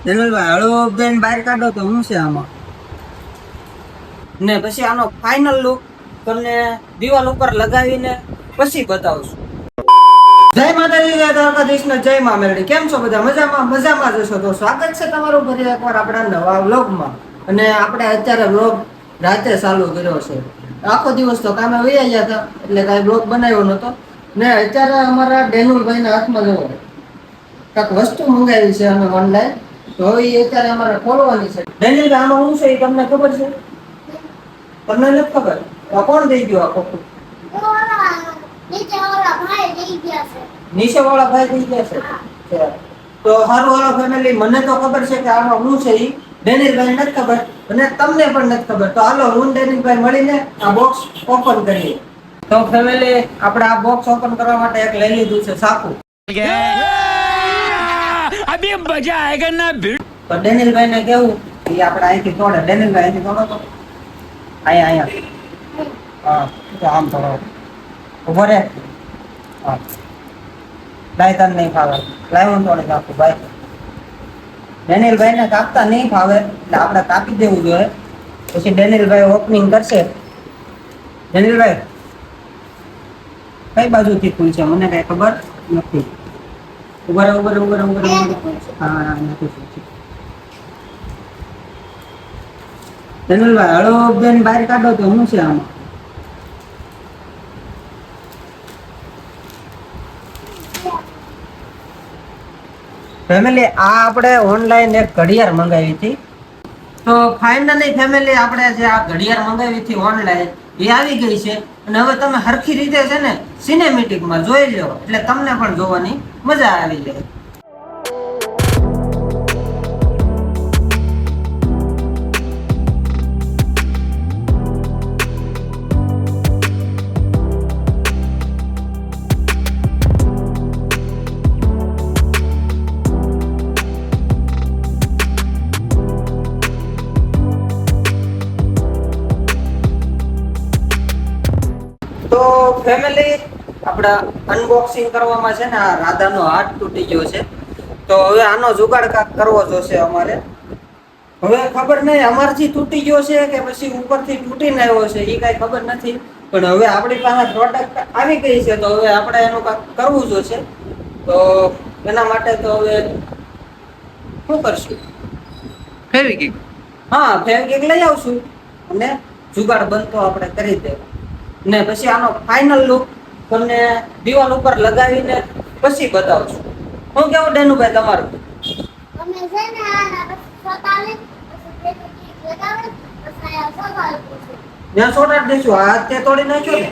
જનરલભાઈ હળવો બેન બહાર કાઢો તો શું છે આમાં? ને પછી આનો ફાઇનલ લુક તમને દિવાલ ઉપર લગાવીને પછી બતાવશું. જય માતાજી, જય દ્વારકાધીશ ને જય મા મેરડી. કેમ છો બધા? મજામાં જશો તો સ્વાગત છે તમારું ફરી એકવાર આપણા નવા વ્લોગમાં. અને આપણે અત્યારે વ્લોગ રાતે ચાલુ કર્યો છે. આખો દિવસ તો કામે વયા ગયા હતા એટલે કાંઈ વ્લોગ બનાવ્યો નહોતો. ને અત્યારે અમારા ડેનુલભાઈના હાથમાં જવો કાંઈક વસ્તુ મંગાવી છે અમે ઓનલાઈન, તો એ અત્યારે અમારે ખોલવાની છે. ડેનિલભાઈ આમાં શું છે એ તમને ખબર છે? તમને નથી ખબર? તો કોણ દઈ ગયો આ કોકું? નીચે વાળા ભાઈ દઈ ગયા છે. તો હારું હાલો ફેમિલી, મને તો ખબર છે કે આમાં શું છે એ ડેનિલભાઈ નથી ખબર અને તમને પણ નથી ખબર. તો હાલો હું ડેનિલભાઈ મળીને આ બોક્સ ઓપન કરીએ. તો ફેમિલી, આપણે આ બોક્સ ઓપન કરવા માટે એક લઈ લીધું છે ચાકુ. અભી મજા આયેગા ના ભીડ. તો ડેનિલભાઈ ને કેવું એ આપણે અહીંથી તોડે. ડેનિલભાઈ અહીંથી તોડો તો અહીંયા હા, તો આમ તોડો. ઉભો રે. હા, લાય તને નહીં ફાવે. લાય હું તોડી નાખું ભાઈ. ડેનિલભાઈ ને કાપતા નહીં ફાવે એટલે આપણે કાપી દેવું જોઈએ. પછી ડેનિલભાઈ ઓપનિંગ કરશે. ડેનિલભાઈ કઈ બાજુથી ખુલશે મને કઈ ખબર નથી. ઉભા રહો. હા, નથી ખુલશે. ડેનિલભાઈ હળવો બેન બહાર કાઢો તો શું છે આમાં? ફેમિલી, આ આપણે ઓનલાઈન એક ઘડિયાળ મંગાવી હતી. તો ફાઇનલી ફેમિલી, આપણે જે આ ઘડિયાળ મંગાવી હતી ઓનલાઈન એ આવી ગઈ છે. અને હવે તમે હરખી રીતે છે ને સિનેમેટિકમાં જોઈ લો એટલે તમને પણ જોવાની મજા આવી જાય. તો ફેમિલી, આપણા અનબોક્સિંગ કરવામાં છે ને આ રાધાનો હાથ તૂટી ગયો છે. તો હવે આનો જુગાડ કાક કરવો જોશે અમારે. હવે ખબર નહીં અમારથી તૂટી ગયો છે કે પછી ઉપરથી તૂટીને આવ્યો છે એ કાંઈ ખબર નથી. પણ હવે આપણી પાસે પ્રોડક્ટ આવી ગઈ છે તો હવે આપણે એનું કાંક કરવું જોશે. તો એના માટે તો હવે શું કરશું? ફેવિકિક. હા, ફેવિકિક લઈ આવશું અને જુગાડ બનતો આપણે કરી દેવું. ને પછી આનો ફાઇનલ લુક તમને દિવાલ ઉપર લગાવીને પછી બતાવશું. હું કેવું ડેનુભાઈ તમારું? તમે છે ને આના પછી લગાવે પછી આ સોગાલ પૂછો. ત્યાં સોટાડ દેશું. હાથ તે તોડી નાખ્યો ને.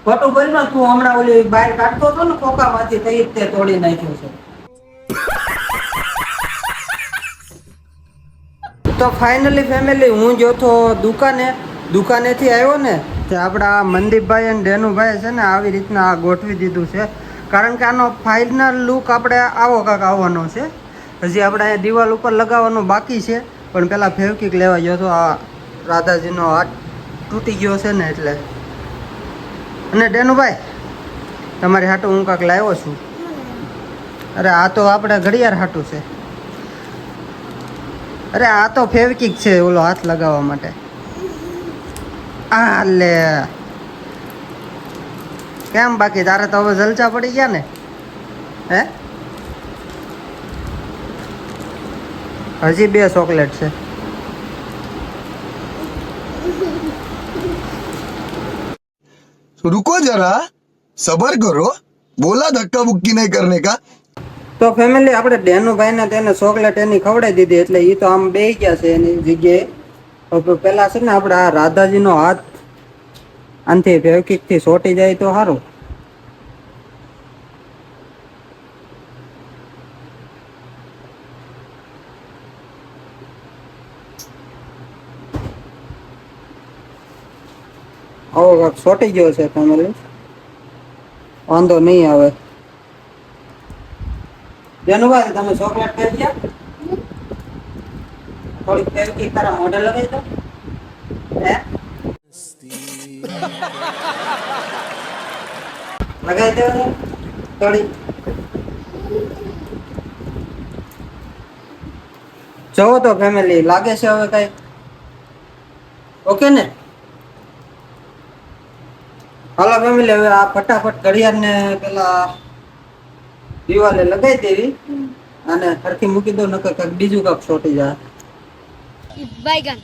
ખોટું બોલનો તું. હમણાં ઓલી બહાર કાઢતો હતો ને ખોખામાંથી તઈ તે તોડી નાખ્યો છે. તો ફાઇનલી ફેમિલી, હું જો તો દુકાનેથી આવ્યો ને તે આપણા મનદીપભાઈ અને ડેનુભાઈ છે ને આવી રીતના આ ગોઠવી દીધું છે. કારણ કે આનો ફાઇનલ લુક આપણે આવો કાંક આવવાનો છે. હજી આપણે અહીંયા દિવાલ ઉપર લગાવવાનું બાકી છે. પણ પહેલાં ફેવિકિક લેવા ગયો તો આ રાધાજીનો હાથ તૂટી ગયો છે ને એટલે. અને ડેનુભાઈ, તમારી હાટું હું કાંક લાવ્યો છું. અરે આ તો આપણે ઘડિયાળ હાટું છે. અરે આ તો ફેવિકિક છે ઓલો હાથ લગાવવા માટે. આ લે કેમ બાકી તારે તો હવે જલચા પડી ગયા ને? હે, હજી 2 ચોકલેટ છે. रुको जरा सबर करो, बोला धक्का बुक्की नहीं करने का. તો ફેમિલી, આપણે ડેનુભાઈને તેને ચોકલેટ એની ખવડાવી દીધી એટલે એ તો આમ બેસી ગયા છે એની જગ્યાએ. પેલા છે ને આપણે આ રાધાજીનો હાથ આનથી ફેવિકિકથી ચોંટી જાય તો સારું. આવો કાંક ચોંટી ગયો છે ફેમિલી. વાંધો નહીં આવે. ડેનુભાઈ, તમે ચોકલેટ ખાઈ ગયા? થોડીક ફેવિકિક તારા મોઢે લગાવી દો. હે, લગાવી દો થોડી. જોવો તો ફેમિલી લાગે છે હવે કઈ ઓકે ને? હાલો ફેમિલી, હવે આ ફટાફટ ઘડિયાળને પેલા દિવાલે લગાવી દેવી અને સરખી મૂકી દો, નકર કંઈક બીજું કાંક છોટી જાય. Baigan.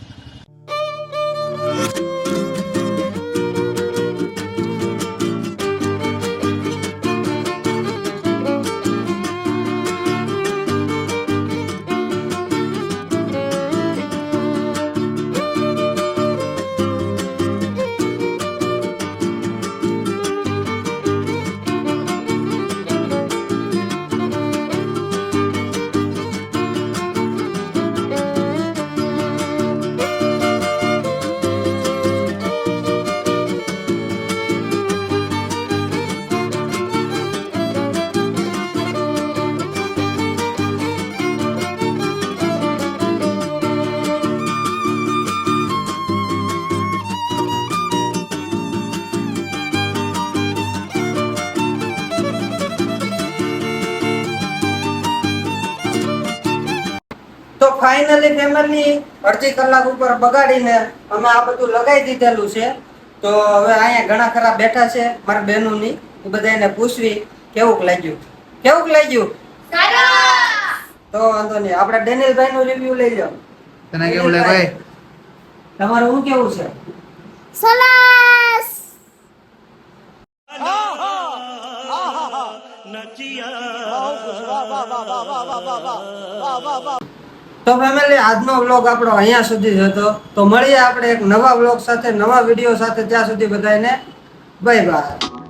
તો ફાઇનલી ફેમિલી અડધી કલાક ઉપર બગાડીને અમે આ બધું લગાવી દીધેલું છે. તો હવે અહીંયા ઘણા ખરા બેઠા છે મારા બહેનોની, એ બધાને પૂછવી કેવુંક લાગ્યું, કેવુંક લાગ્યું? તો વાંધો નહીં, આપણે ડેનિયલભાઈ નું રિવ્યુ લઈ લો. તને કેવું લાગે ભાઈ? તમારું શું કેવું છે? Salas. તો ફેમિલી આજનો વ્લોગ આપણો અહીંયા સુધી જ હતો. તો મળીએ આપણે એક નવા વ્લોગ સાથે, નવા વિડીયો સાથે. ત્યાં સુધી બધાને બાય બાય.